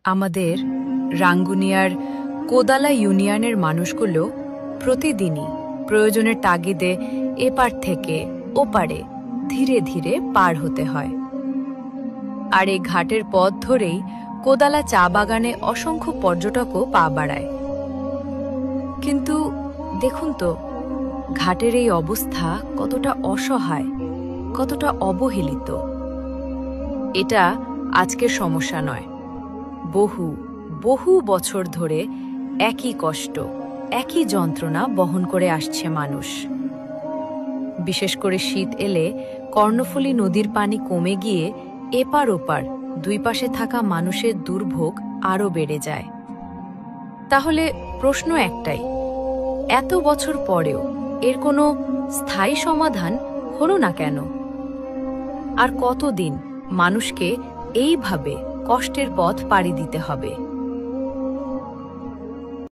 আমাদের রাঙ্গুনিয়ার কোদালা ইউনিয়নের মানুষগুলো প্রতিদিনই প্রয়োজনের তাগিদে এপার থেকে ওপারে ধীরে ধীরে পার হতে হয়। আর এই ঘাটের পথ ধরেই কোদালা চা বাগানে অসংখ্য পর্যটকও পা বাড়ায়। কিন্তু দেখুন তো, ঘাটের এই অবস্থা কতটা অসহায়, কতটা অবহেলিত। এটা আজকের সমস্যা নয়, বহু বহু বছর ধরে একই কষ্ট, একই যন্ত্রণা বহন করে আসছে মানুষ। বিশেষ করে শীত এলে কর্ণফুলী নদীর পানি কমে গিয়ে এপার ওপার দুই পাশে থাকা মানুষের দুর্ভোগ আরও বেড়ে যায়। তাহলে প্রশ্ন একটাই, এত বছর পরেও এর কোনো স্থায়ী সমাধান হলো না কেন? আর কতদিন মানুষকে এইভাবে কষ্টের পথ পাড়ি দিতে হবে?